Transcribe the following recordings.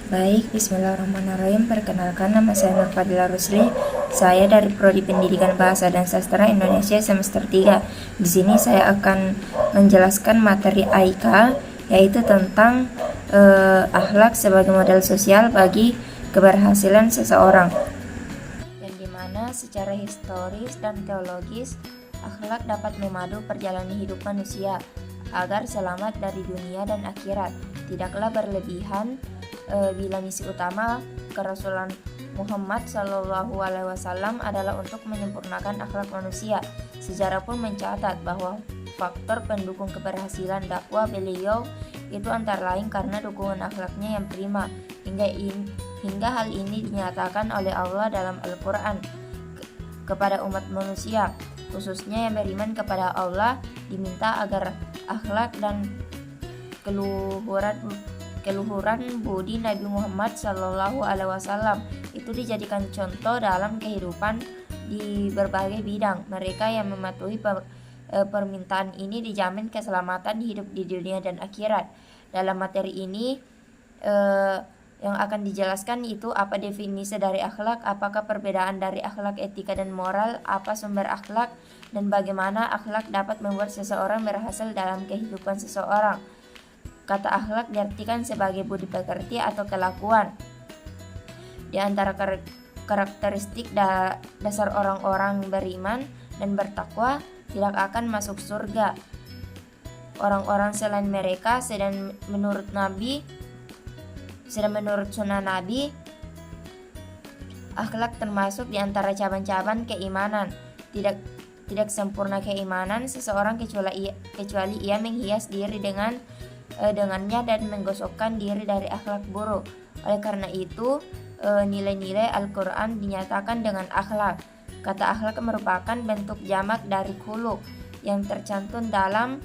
Baik, bismillahirrahmanirrahim. Perkenalkan, nama saya Nur Fadila Rusli. Saya dari Prodi Pendidikan Bahasa dan Sastra Indonesia semester 3. Di sini saya akan menjelaskan materi AIK, yaitu tentang akhlak sebagai model sosial bagi keberhasilan seseorang. Yang dimana secara historis dan teologis, akhlak dapat memadu perjalanan hidup manusia agar selamat dari dunia dan akhirat. Tidaklah berlebihan bila misi utama kerasulan Muhammad Shallallahu Alaihi Wasallam adalah untuk menyempurnakan akhlak manusia. Sejarah pun mencatat bahwa faktor pendukung keberhasilan dakwah beliau itu antara lain karena dukungan akhlaknya yang prima. Hingga hal ini dinyatakan oleh Allah dalam Al-Quran kepada umat manusia, khususnya yang beriman kepada Allah, diminta agar akhlak dan keluhuran budi Nabi Muhammad Shallallahu Alaihi Wasallam itu dijadikan contoh dalam kehidupan di berbagai bidang. Mereka yang mematuhi permintaan ini dijamin keselamatan hidup di dunia dan akhirat. Dalam materi ini yang akan dijelaskan itu apa definisi dari akhlak, apakah perbedaan dari akhlak etika dan moral, apa sumber akhlak, dan bagaimana akhlak dapat membuat seseorang berhasil dalam kehidupan seseorang. Kata akhlak diartikan sebagai budi pekerti atau kelakuan. Di antara karakteristik dasar orang-orang beriman dan bertakwa tidak akan masuk surga orang-orang selain mereka, sedang menurut sunnah Nabi, akhlak termasuk di antara cabang-cabang keimanan. Tidak sempurna keimanan seseorang kecuali ia menghias diri dengannya dan menggosokkan diri dari akhlak buruk. Oleh karena itu, nilai-nilai Al-Quran dinyatakan dengan akhlak. Kata akhlak merupakan bentuk jamak dari khuluq yang tercantum dalam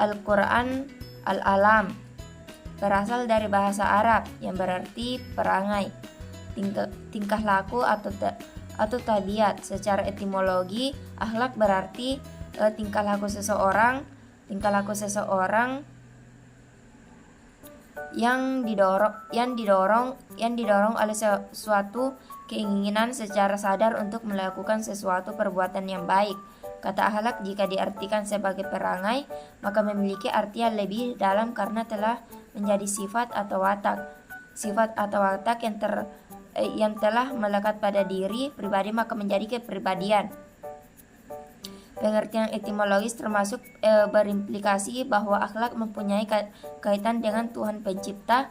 Al-Quran Al-Alam, berasal dari bahasa Arab yang berarti perangai, tingkah laku atau tabiat. Secara etimologi, akhlak berarti tingkah laku seseorang yang didorong oleh suatu keinginan secara sadar untuk melakukan sesuatu perbuatan yang baik. Kata akhlak jika diartikan sebagai perangai, maka memiliki arti yang lebih dalam karena telah menjadi sifat atau watak yang telah melekat pada diri pribadi, maka menjadi kepribadian. Pengertian etimologis termasuk berimplikasi bahwa akhlak mempunyai kaitan dengan Tuhan Pencipta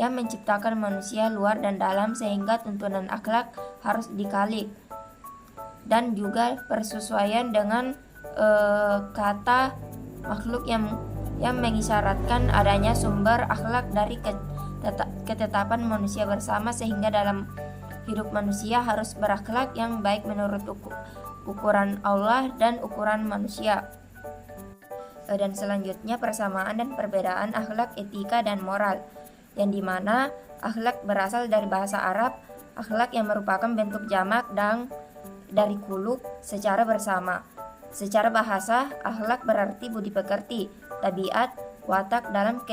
yang menciptakan manusia luar dan dalam, sehingga tuntunan akhlak harus dikali dan juga persesuaian dengan kata makhluk yang mengisyaratkan adanya sumber akhlak dari ketetapan manusia bersama, sehingga dalam hidup manusia harus berakhlak yang baik menurut ukuran Allah dan ukuran manusia. Dan selanjutnya persamaan dan perbedaan akhlak, etika, dan moral, yang dimana akhlak berasal dari bahasa Arab, akhlak yang merupakan bentuk jamak dan dari khuluq secara bersama. Secara bahasa, akhlak berarti budi pekerti, tabiat, watak. Dalam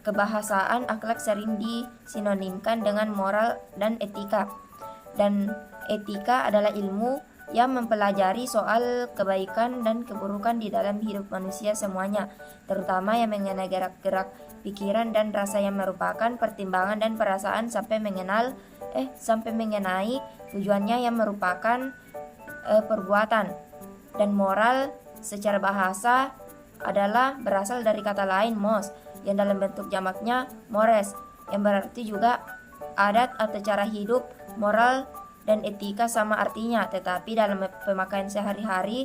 kebahasaan, akhlak sering disinonimkan dengan moral dan etika. Dan etika adalah ilmu yang mempelajari soal kebaikan dan keburukan di dalam hidup manusia semuanya, terutama yang mengenai gerak-gerak pikiran dan rasa yang merupakan pertimbangan dan perasaan sampai mengenai tujuannya yang merupakan perbuatan. Dan moral secara bahasa adalah berasal dari kata lain mos, yang dalam bentuk jamaknya mores, yang berarti juga adat atau cara hidup. Moral dan etika sama artinya, tetapi dalam pemakaian sehari-hari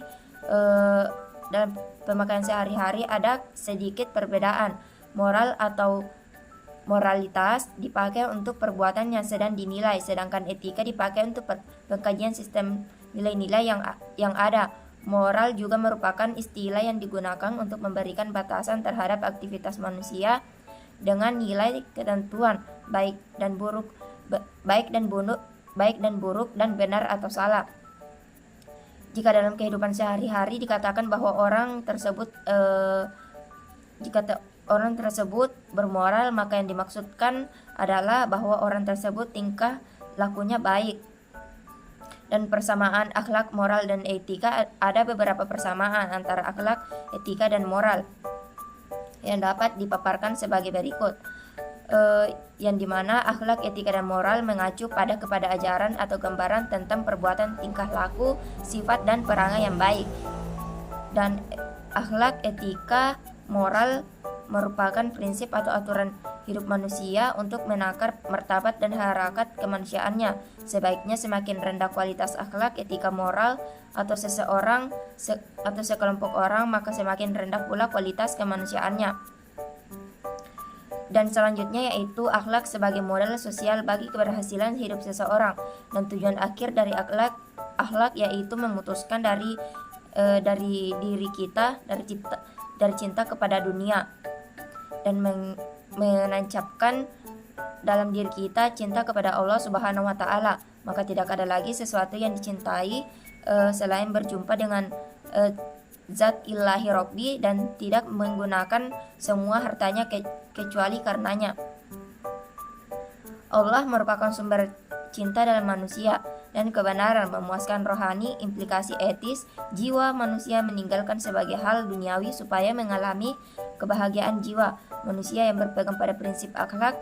ada sedikit perbedaan. Moral atau moralitas dipakai untuk perbuatan yang sedang dinilai, sedangkan etika dipakai untuk pengkajian sistem nilai-nilai yang ada. Moral juga merupakan istilah yang digunakan untuk memberikan batasan terhadap aktivitas manusia dengan nilai ketentuan baik dan buruk, dan benar atau salah. Jika dalam kehidupan sehari-hari dikatakan bahwa orang tersebut orang tersebut bermoral, maka yang dimaksudkan adalah bahwa orang tersebut tingkah lakunya baik. Dan persamaan akhlak, moral, dan etika, ada beberapa persamaan antara akhlak, etika, dan moral yang dapat dipaparkan sebagai berikut. Yang dimana akhlak, etika, dan moral mengacu kepada ajaran atau gambaran tentang perbuatan, tingkah laku, sifat, dan perangai yang baik. Dan akhlak, etika, moral merupakan prinsip atau aturan hidup manusia untuk menakar martabat dan harakat kemanusiaannya. Sebaiknya semakin rendah kualitas akhlak, etika, moral atau seseorang atau sekelompok orang, maka semakin rendah pula kualitas kemanusiaannya. Dan selanjutnya yaitu akhlak sebagai modal sosial bagi keberhasilan hidup seseorang. Dan tujuan akhir dari akhlak yaitu memutuskan dari diri kita dari cinta kepada dunia dan menancapkan dalam diri kita cinta kepada Allah Subhanahu wa taala. Maka tidak ada lagi sesuatu yang dicintai selain berjumpa dengan zat ilahi Robbi dan tidak menggunakan semua hartanya kecuali karenanya. Allah merupakan sumber cinta dalam manusia dan kebenaran, memuaskan rohani, implikasi etis. Jiwa manusia meninggalkan sebagai hal duniawi supaya mengalami kebahagiaan jiwa. Manusia yang berpegang pada prinsip akhlak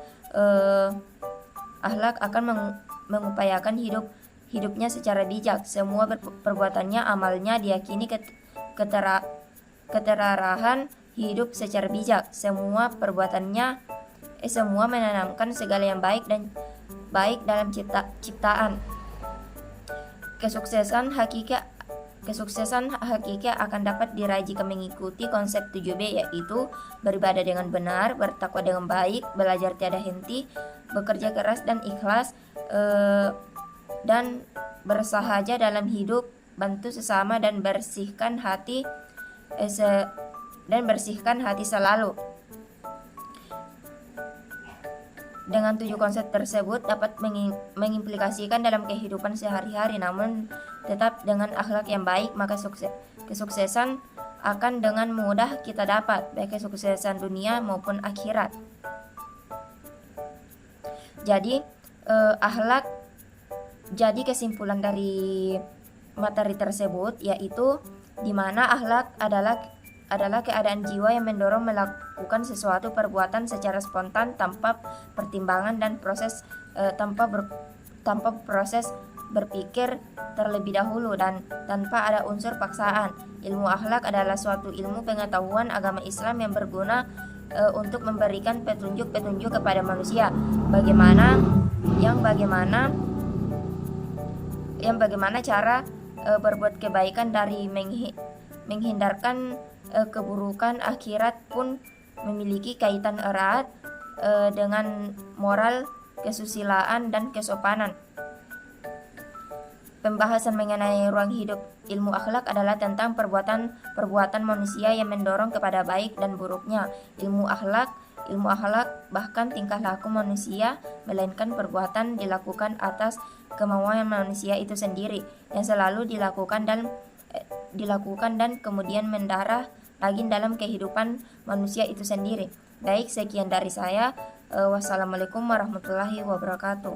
akan mengupayakan hidupnya secara bijak. Semua perbuatannya, amalnya diyakini keterarahan hidup secara bijak. Semua perbuatannya semua menanamkan segala yang baik dalam ciptaan. Kesuksesan hakiki akan dapat diraih jika mengikuti konsep 7B, yaitu beribadah dengan benar, bertakwa dengan baik, belajar tiada henti, bekerja keras dan ikhlas, dan bersahaja dalam hidup, bantu sesama dan bersihkan hati selalu. Dengan 7 konsep tersebut dapat mengimplikasikan dalam kehidupan sehari-hari, namun tetap dengan akhlak yang baik, maka kesuksesan akan dengan mudah kita dapat, baik kesuksesan dunia maupun akhirat. Jadi jadi kesimpulan dari materi tersebut yaitu di mana akhlak adalah keadaan jiwa yang mendorong melakukan sesuatu perbuatan secara spontan tanpa pertimbangan dan tanpa proses berpikir terlebih dahulu dan tanpa ada unsur paksaan. Ilmu akhlak adalah suatu ilmu pengetahuan agama Islam yang berguna untuk memberikan petunjuk-petunjuk kepada manusia bagaimana cara berbuat kebaikan dari menghindarkan keburukan. Akhirat pun memiliki kaitan erat dengan moral, kesusilaan, dan kesopanan. Pembahasan mengenai ruang hidup ilmu akhlak adalah tentang perbuatan manusia yang mendorong kepada baik dan buruknya. Ilmu akhlak bahkan tingkah laku manusia, melainkan perbuatan dilakukan atas kemauan manusia itu sendiri yang selalu dilakukan dan kemudian mendarah lagi dalam kehidupan manusia itu sendiri. Baik, sekian dari saya. Wassalamualaikum warahmatullahi wabarakatuh.